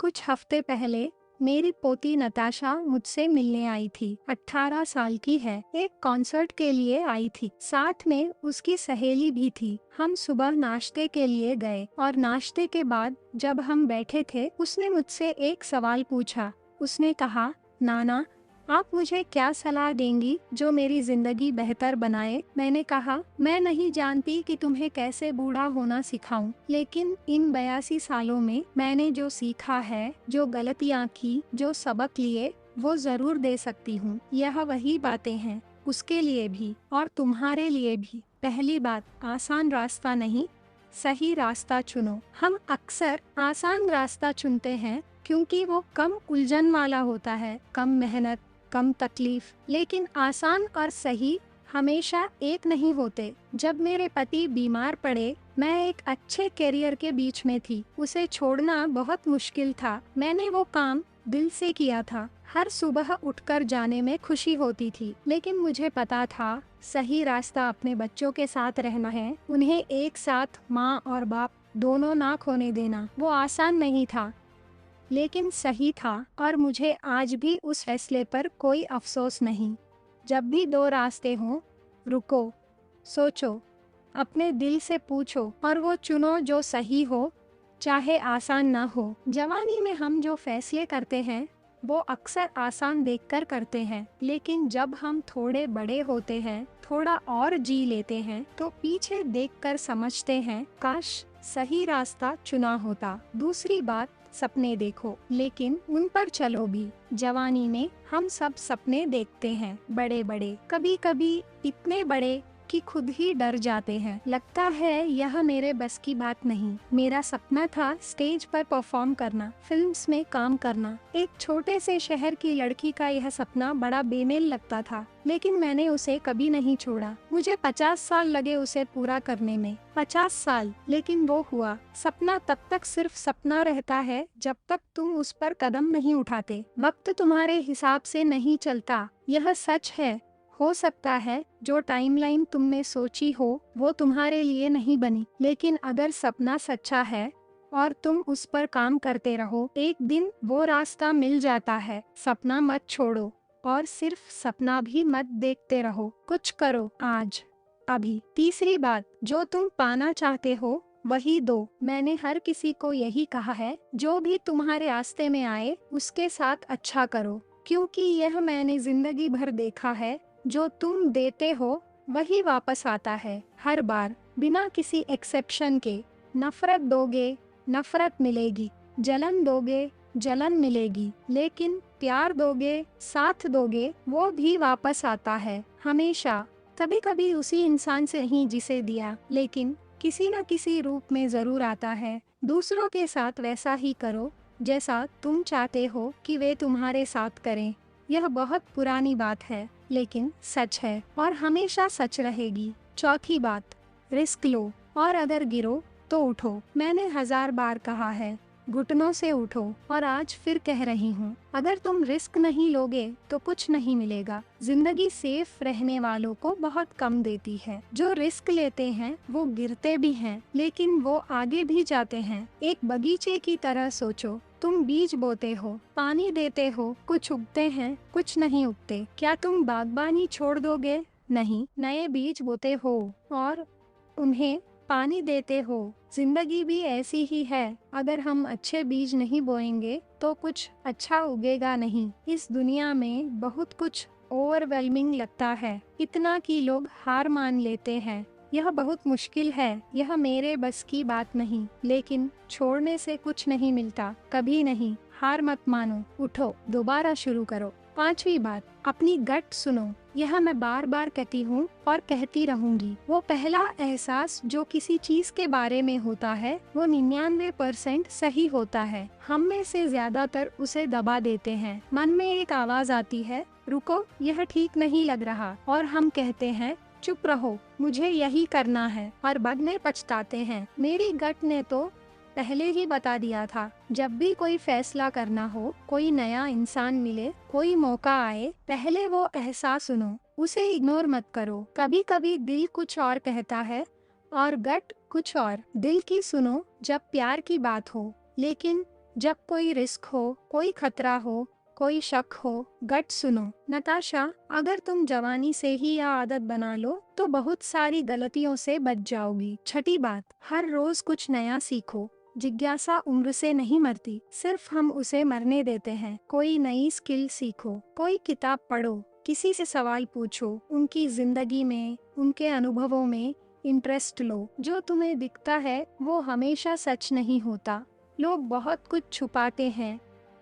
कुछ हफ्ते पहले मेरी पोती नताशा मुझसे मिलने आई थी। 18 साल की है। एक कॉन्सर्ट के लिए आई थी। साथ में उसकी सहेली भी थी। हम सुबह नाश्ते के लिए गए और नाश्ते के बाद जब हम बैठे थे उसने मुझसे एक सवाल पूछा। उसने कहा, नाना, आप मुझे क्या सलाह देंगी जो मेरी जिंदगी बेहतर बनाए? मैंने कहा, मैं नहीं जानती कि तुम्हें कैसे बूढ़ा होना सिखाऊं, लेकिन इन 82 सालों में मैंने जो सीखा है, जो गलतियां की, जो सबक लिए, वो जरूर दे सकती हूँ। यह वही बातें हैं, उसके लिए भी और तुम्हारे लिए भी। पहली बात, आसान रास्ता नहीं, सही रास्ता चुनो। हम अक्सर आसान रास्ता चुनते हैं क्योंकि वो कम उलझन वाला होता है, कम मेहनत, कम तकलीफ। लेकिन आसान और सही हमेशा एक नहीं होते। जब मेरे पति बीमार पड़े, मैं एक अच्छे करियर के बीच में थी। उसे छोड़ना बहुत मुश्किल था। मैंने वो काम दिल से किया था। हर सुबह उठकर जाने में खुशी होती थी, लेकिन मुझे पता था सही रास्ता अपने बच्चों के साथ रहना है, उन्हें एक साथ माँ और बाप दोनों ना खोने देना। वो आसान नहीं था, लेकिन सही था और मुझे आज भी उस फैसले पर कोई अफसोस नहीं। जब भी दो रास्ते हों, रुको, सोचो, अपने दिल से पूछो और वो चुनो जो सही हो, चाहे आसान ना हो। जवानी में हम जो फैसले करते हैं वो अक्सर आसान देखकर करते हैं, लेकिन जब हम थोड़े बड़े होते हैं, थोड़ा और जी लेते हैं, तो पीछे देखकर समझते हैं, काश सही रास्ता चुना होता। दूसरी बात, सपने देखो, लेकिन उन पर चलो भी। जवानी में हम सब सपने देखते हैं, बड़े बड़े, कभी कभी इतने बड़े कि खुद ही डर जाते हैं। लगता है यह मेरे बस की बात नहीं। मेरा सपना था स्टेज पर परफॉर्म करना, फिल्म्स में काम करना। एक छोटे से शहर की लड़की का यह सपना बड़ा बेमेल लगता था, लेकिन मैंने उसे कभी नहीं छोड़ा। मुझे 50 साल लगे उसे पूरा करने में। 50 साल, लेकिन वो हुआ। सपना तब तक सिर्फ सपना रहता है जब तक तुम उस पर कदम नहीं उठाते। वक्त तुम्हारे हिसाब से नहीं चलता, यह सच है। हो सकता है जो टाइमलाइन तुमने सोची हो वो तुम्हारे लिए नहीं बनी, लेकिन अगर सपना सच्चा है और तुम उस पर काम करते रहो, एक दिन वो रास्ता मिल जाता है। सपना मत छोड़ो और सिर्फ सपना भी मत देखते रहो, कुछ करो आज, अभी। तीसरी बात, जो तुम पाना चाहते हो वही दो। मैंने हर किसी को यही कहा है, जो भी तुम्हारे रास्ते में आए उसके साथ अच्छा करो, क्योंकि यह मैंने जिंदगी भर देखा है, जो तुम देते हो वही वापस आता है, हर बार, बिना किसी एक्सेप्शन के। नफरत दोगे, नफरत मिलेगी। जलन दोगे, जलन मिलेगी। लेकिन प्यार दोगे, साथ दोगे, वो भी वापस आता है, हमेशा। कभी कभी उसी इंसान से नहीं जिसे दिया, लेकिन किसी न किसी रूप में जरूर आता है। दूसरों के साथ वैसा ही करो जैसा तुम चाहते हो कि वे तुम्हारे साथ करें। यह बहुत पुरानी बात है, लेकिन सच है और हमेशा सच रहेगी। चौथी बात, रिस्क लो और अगर गिरो तो उठो। मैंने 1000 बार कहा है, घुटनों से उठो, और आज फिर कह रही हूँ, अगर तुम रिस्क नहीं लोगे तो कुछ नहीं मिलेगा। जिंदगी सेफ रहने वालों को बहुत कम देती है। जो रिस्क लेते हैं वो गिरते भी हैं, लेकिन वो आगे भी जाते हैं। एक बगीचे की तरह सोचो, तुम बीज बोते हो, पानी देते हो, कुछ उगते हैं, कुछ नहीं उगते। क्या तुम बागबानी छोड़ दोगे? नहीं, नए बीज बोते हो और उन्हें पानी देते हो। जिंदगी भी ऐसी ही है, अगर हम अच्छे बीज नहीं बोएंगे तो कुछ अच्छा उगेगा नहीं। इस दुनिया में बहुत कुछ ओवरवेलमिंग लगता है, इतना कि लोग हार मान लेते हैं। यह बहुत मुश्किल है, यह मेरे बस की बात नहीं, लेकिन छोड़ने से कुछ नहीं मिलता, कभी नहीं। हार मत मानो, उठो, दोबारा शुरू करो। पांचवी बात, अपनी गट सुनो। यह मैं बार बार कहती हूँ और कहती रहूंगी। वो पहला एहसास जो किसी चीज के बारे में होता है वो 99% सही होता है। हम में से ज्यादातर उसे दबा देते हैं। मन में एक आवाज आती है, रुको, यह ठीक नहीं लग रहा, और हम कहते हैं, चुप रहो, मुझे यही करना है, और बाद में पछताते हैं। मेरी गट ने तो पहले ही बता दिया था। जब भी कोई फैसला करना हो, कोई नया इंसान मिले, कोई मौका आए, पहले वो एहसास सुनो, उसे इग्नोर मत करो। कभी कभी दिल कुछ और कहता है और गट कुछ और। दिल की सुनो जब प्यार की बात हो, लेकिन जब कोई रिस्क हो, कोई खतरा हो, कोई शक हो, गट सुनो। नताशा, अगर तुम जवानी से ही यह आदत बना लो तो बहुत सारी गलतियों से बच जाओगी। छठी बात, हर रोज कुछ नया सीखो। जिज्ञासा उम्र से नहीं मरती, सिर्फ हम उसे मरने देते हैं। कोई नई स्किल सीखो, कोई किताब पढ़ो, किसी से सवाल पूछो, उनकी जिंदगी में, उनके अनुभवों में इंटरेस्ट लो। जो तुम्हें दिखता है वो हमेशा सच नहीं होता। लोग बहुत कुछ छुपाते हैं,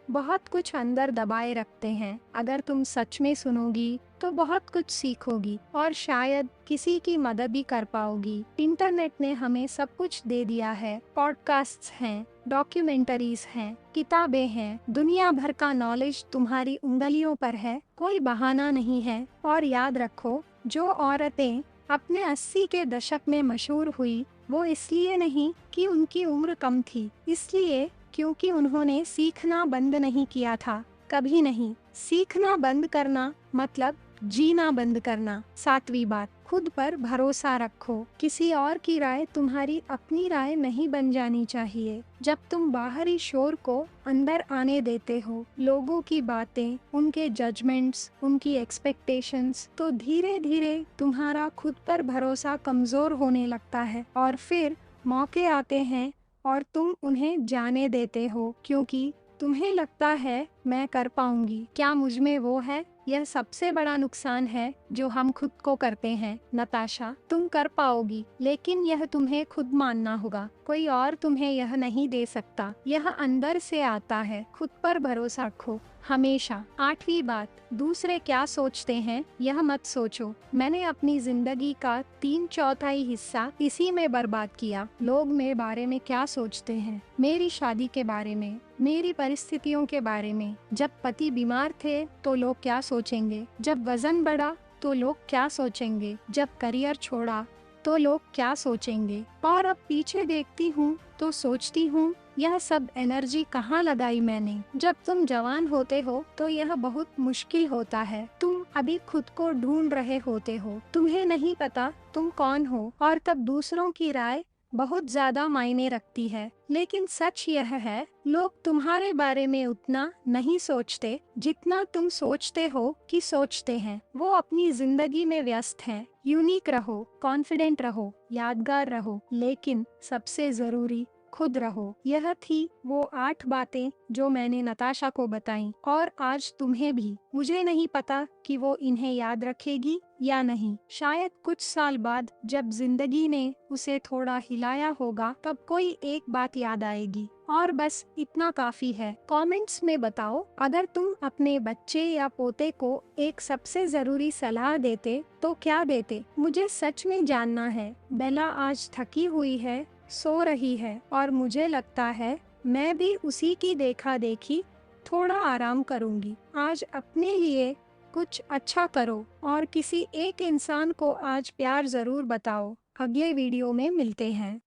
बहुत कुछ अंदर दबाए रखते हैं। अगर तुम सच में सुनोगी तो बहुत कुछ सीखोगी और शायद किसी की मदद भी कर पाओगी। इंटरनेट ने हमें सब कुछ दे दिया है। पॉडकास्ट्स हैं, डॉक्यूमेंटरीज हैं, किताबें हैं, दुनिया भर का नॉलेज तुम्हारी उंगलियों पर है। कोई बहाना नहीं है। और याद रखो, जो औरतें अपने 80 के दशक में मशहूर हुई वो इसलिए नहीं कि उनकी उम्र कम थी, इसलिए क्योंकि उन्होंने सीखना बंद नहीं किया था। कभी नहीं। सीखना बंद करना मतलब जीना बंद करना। सातवीं बात, खुद पर भरोसा रखो। किसी और की राय तुम्हारी अपनी राय नहीं बन जानी चाहिए। जब तुम बाहरी शोर को अंदर आने देते हो, लोगों की बातें, उनके जजमेंट्स, उनकी एक्सपेक्टेशंस, तो धीरे धीरे तुम्हारा खुद पर भरोसा कमजोर होने लगता है और फिर मौके आते हैं और तुम उन्हें जाने देते हो क्योंकि तुम्हें लगता है मैं कर पाऊंगी, क्या मुझ में वो है। यह सबसे बड़ा नुकसान है जो हम खुद को करते हैं। नताशा, तुम कर पाओगी, लेकिन यह तुम्हें खुद मानना होगा। कोई और तुम्हें यह नहीं दे सकता। यह अंदर से आता है। खुद पर भरोसा रखो हमेशा। आठवीं बात, दूसरे क्या सोचते हैं यह मत सोचो। मैंने अपनी जिंदगी का 3/4 हिस्सा इसी में बर्बाद किया। लोग मेरे बारे में क्या सोचते हैं, मेरी शादी के बारे में, मेरी परिस्थितियों के बारे में। जब पति बीमार थे तो लोग क्या सोचेंगे, जब वजन बढ़ा तो लोग क्या सोचेंगे, जब करियर छोड़ा तो लोग क्या सोचेंगे। और अब पीछे देखती हूँ तो सोचती हूँ यह सब एनर्जी कहाँ लगाई मैंने। जब तुम जवान होते हो तो यह बहुत मुश्किल होता है। तुम अभी खुद को ढूंढ रहे होते हो, तुम्हें नहीं पता तुम कौन हो, और तब दूसरों की राय बहुत ज्यादा मायने रखती है। लेकिन सच यह है, लोग तुम्हारे बारे में उतना नहीं सोचते जितना तुम सोचते हो कि सोचते हैं। वो अपनी जिंदगी में व्यस्त हैं। यूनिक रहो, कॉन्फिडेंट रहो, यादगार रहो, लेकिन सबसे जरूरी खुद रहो। यह थी वो 8 बातें जो मैंने नताशा को बताई, और आज तुम्हें भी। मुझे नहीं पता कि वो इन्हें याद रखेगी या नहीं। शायद कुछ साल बाद जब जिंदगी ने उसे थोड़ा हिलाया होगा तब कोई एक बात याद आएगी, और बस इतना काफी है। कमेंट्स में बताओ, अगर तुम अपने बच्चे या पोते को एक सबसे जरूरी सलाह देते तो क्या देते। मुझे सच में जानना है। बेला आज थकी हुई है, सो रही है, और मुझे लगता है मैं भी उसी की देखा देखी थोड़ा आराम करूंगी। आज अपने लिए कुछ अच्छा करो और किसी एक इंसान को आज प्यार जरूर बताओ। अगले वीडियो में मिलते हैं।